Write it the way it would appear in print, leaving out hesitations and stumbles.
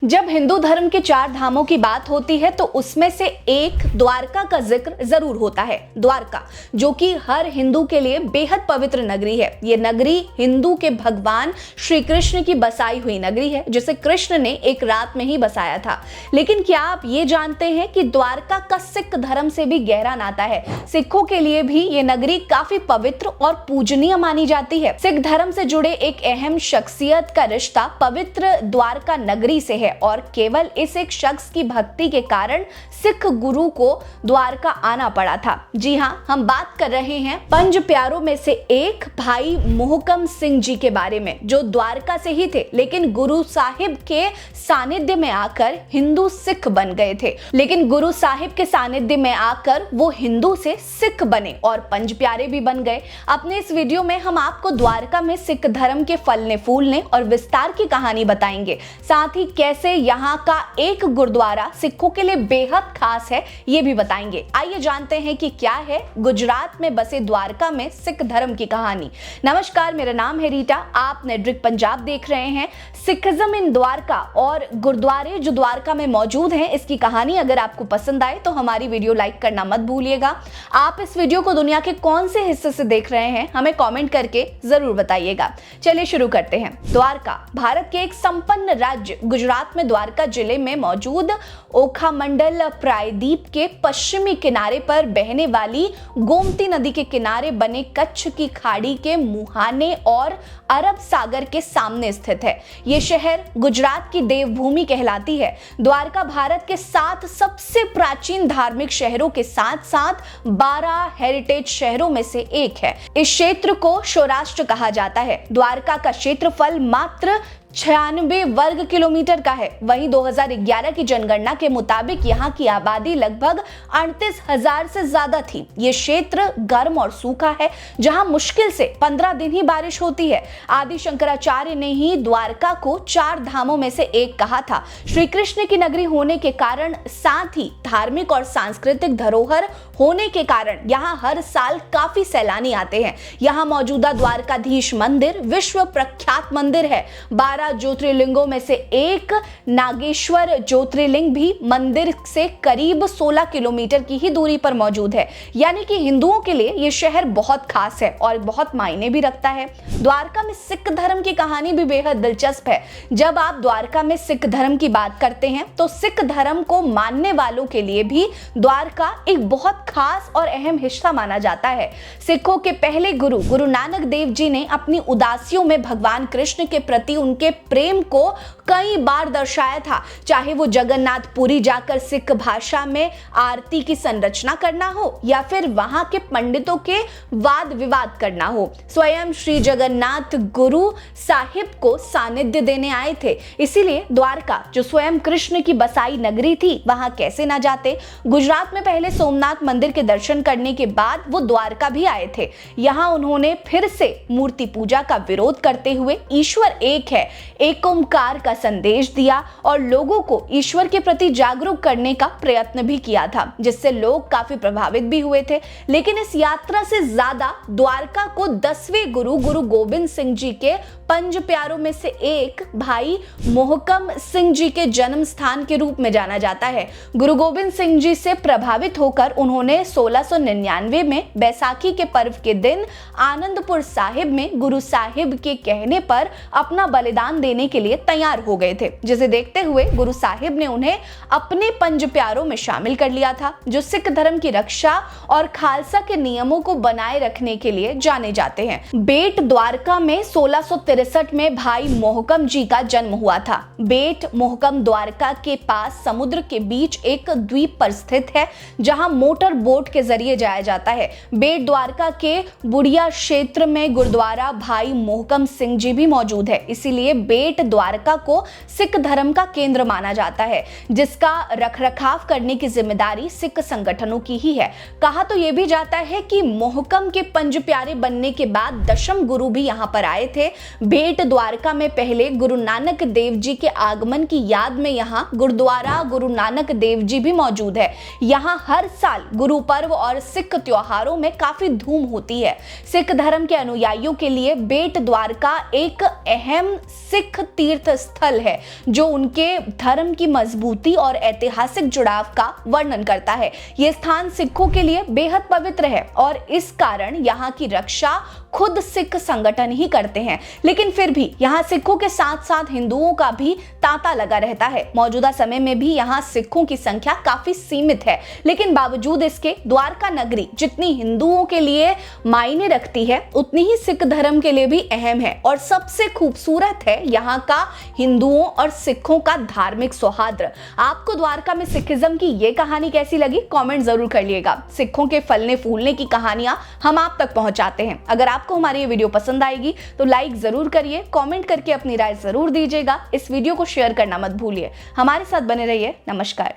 जब हिंदू धर्म के चार धामों की बात होती है तो उसमें से एक द्वारका का जिक्र जरूर होता है। द्वारका जो कि हर हिंदू के लिए बेहद पवित्र नगरी है। ये नगरी हिंदू के भगवान श्री कृष्ण की बसाई हुई नगरी है, जिसे कृष्ण ने एक रात में ही बसाया था। लेकिन क्या आप ये जानते हैं कि द्वारका का सिख धर्म से भी गहरा नाता है। सिखों के लिए भी ये नगरी काफी पवित्र और पूजनीय मानी जाती है। सिख धर्म से जुड़े एक अहम शख्सियत का रिश्ता पवित्र द्वारका नगरी से है और केवल इस एक शख्स की भक्ति के कारण सिख गुरु को द्वारका आना पड़ा था। जी हाँ, हम बात कर रहे हैं पंज प्यारों में से एक भाई मोहकम सिंह जी के बारे में, जो द्वारका से ही थे लेकिन गुरु साहिब के सानिध्य में आकर हिंदू सिख बन गए थे। लेकिन गुरु साहिब के सानिध्य में आकर वो हिंदू से सिख बने और पंज प्यारे भी बन गए। अपने इस वीडियो में हम आपको द्वारका में सिख धर्म के फलने फूलने और विस्तार की कहानी बताएंगे। साथ ही कैसे यहाँ का एक गुरुद्वारा सिखों के लिए बेहद खास है ये भी बताएंगे। आइए जानते हैं कि क्या है गुजरात में बसे द्वारका में सिख धर्म की कहानी। नमस्कार, मेरा नाम है रीटा, आप नेटड्रिक पंजाब देख रहे हैं। सिखिज्म इन द्वारका और गुरुद्वारे जो द्वारका में मौजूद हैं, इसकी कहानी अगर आपको पसंद आए तो हमारी वीडियो लाइक करना मत भूलिएगा। आप इस वीडियो को दुनिया के कौन से हिस्से से देख रहे हैं हमें कॉमेंट करके जरूर बताइएगा। चलिए शुरू करते हैं। द्वारका भारत के एक संपन्न राज्य गुजरात में द्वारका जिले में मौजूद ओखा मंडल प्रायद्वीप के पश्चिमी किनारे पर बहने वाली गोमती नदी के किनारे बने कच्छ की खाड़ी के मुहाने और अरब सागर के सामने स्थित है। ये शहर गुजरात की देवभूमि कहलाती है। द्वारका भारत के 7 सबसे प्राचीन धार्मिक शहरों के साथ साथ 12 हेरिटेज शहरों में से एक है। इस क्षेत्र को सौराष्ट्र कहा जाता है। द्वारका का क्षेत्रफल मात्र 96 वर्ग किलोमीटर का है। वहीं 2011 की जनगणना के मुताबिक यहाँ की आबादी लगभग 38,000 से ज्यादा थी। ये क्षेत्र गर्म और सूखा है, जहाँ मुश्किल से 15 दिन ही बारिश होती है। आदि शंकराचार्य ने ही द्वारका को 4 धामों में से एक कहा था। श्री कृष्ण की नगरी होने के कारण, साथ ही धार्मिक और सांस्कृतिक धरोहर होने के कारण यहाँ हर साल काफी सैलानी आते हैं। यहाँ मौजूदा द्वारकाधीश मंदिर विश्व प्रख्यात मंदिर है। 12 ज्योतिर्लिंगों में से एक नागेश्वर ज्योतिर्लिंग भी मंदिर से करीब 16 किलोमीटर की ही दूरी पर मौजूद है। यानी कि हिंदुओं के लिए यह शहर बहुत खास है और बहुत मायने भी रखता है। द्वारका में सिख धर्म की कहानी भी बेहद दिलचस्प है। जब आप द्वारका में सिख धर्म की बात करते हैं तो सिख धर्म को मानने वालों के लिए भी द्वारका एक बहुत खास और अहम हिस्सा माना जाता है। सिखों के पहले गुरु नानक देव जी ने अपनी उदासियों में भगवान कृष्ण के प्रति उनके प्रेम को कई बार दर्शाया था। चाहे वो जगन्नाथपुरी जाकर सिख भाषा में आरती की संरचना करना हो या फिर वहां के पंडितों के वाद विवाद करना हो, स्वयं श्री जगन्नाथ गुरु साहिब को सानिध्य देने आए थे। इसीलिए द्वारका जो स्वयं कृष्ण की बसाई नगरी थी, वहां कैसे ना जाते। गुजरात में पहले सोमनाथ मंदिर के दर्शन करने के बाद वो द्वारका भी आए थे। यहाँ उन्होंने फिर से मूर्ति पूजा का विरोध करते हुए ईश्वर एक है, एक ओंकार का संदेश दिया और लोगों को ईश्वर के प्रति जागरूक करने का प्रयत्न भी किया था, जिससे लोग काफी प्रभावित भी हुए थे। लेकिन इस यात्रा से ज्यादा द्वारका को 10वें गुरु गोविंद सिंह जी के पंज प्यारों में से एक भाई मोहकम सिंह जी के जन्म स्थान के रूप में जाना जाता है। गुरु गोविंद सिंह जी से प्रभावित होकर उन्होंने 1699 में बैसाखी के पर्व के दिन आनंदपुर साहिब में गुरु साहिब के कहने पर अपना बलिदान देने के लिए तैयार हो गए थे, जिसे देखते हुए गुरु साहिब ने उन्हें अपने पंज प्यारों में शामिल कर लिया था, जो सिख धर्म की रक्षा और खालसा के नियमों को बनाए रखने के लिए जाने जाते हैं। बेट द्वारका में 1663 में भाई मोहकम जी का जन्म हुआ था। बेट मोहकम द्वारका के पास समुद्र के बीच एक द्वीप पर स्थित है, जहां मोटर बोट के जरिए जाया जाता है। बेट द्वारका के बुढ़िया क्षेत्र में गुरुद्वारा भाई मोहकम सिंह जी भी मौजूद है। इसीलिए बेट द्वारका को सिख धर्म का केंद्र माना जाता है, जिसका रखरखाव करने की जिम्मेदारी सिख संगठनों की ही है। कहा तो यह भी जाता है कि मोहकम के पंज प्यारे बनने के बाद दशम गुरु भी यहाँ पर आए थे। भेंट द्वारका में पहले गुरु नानक देव जी के आगमन की याद में यहाँ गुरुद्वारा गुरु नानक देव जी भी मौजूद है। यहाँ हर साल गुरु पर्व और सिख त्योहारों में काफी धूम होती है। सिख धर्म के अनुयायियों के लिए भेंट द्वारका एक अहम सिख तीर्थ स्थल है जो उनके धर्म की मजबूती और ऐतिहासिक जुड़ाव का वर्णन करता है। ये स्थान सिखों के लिए बेहद पवित्र है और इस कारण यहाँ की रक्षा खुद सिख संगठन ही करते हैं। लेकिन फिर भी यहाँ सिखों के साथ साथ हिंदुओं का भी तांता लगा रहता है। मौजूदा समय में भी यहाँ सिखों की संख्या काफी सीमित है, लेकिन बावजूद इसके द्वारका नगरी जितनी हिंदुओं के लिए मायने रखती है उतनी ही सिख धर्म के लिए भी अहम है। और सबसे खूबसूरत है यहाँ का हिंदुओं और सिखों का धार्मिक सौहार्द। आपको द्वारका में सिखिज्म की ये कहानी कैसी लगी, कमेंट जरूर करिएगा। सिखों के फलने फूलने की कहानियां हम आप तक पहुंचाते हैं। अगर आपको हमारी ये वीडियो पसंद आएगी तो लाइक जरूर करिए, कमेंट करके अपनी राय जरूर दीजिएगा। इस वीडियो को शेयर करना मत भूलिए। हमारे साथ बने रहिए। नमस्कार।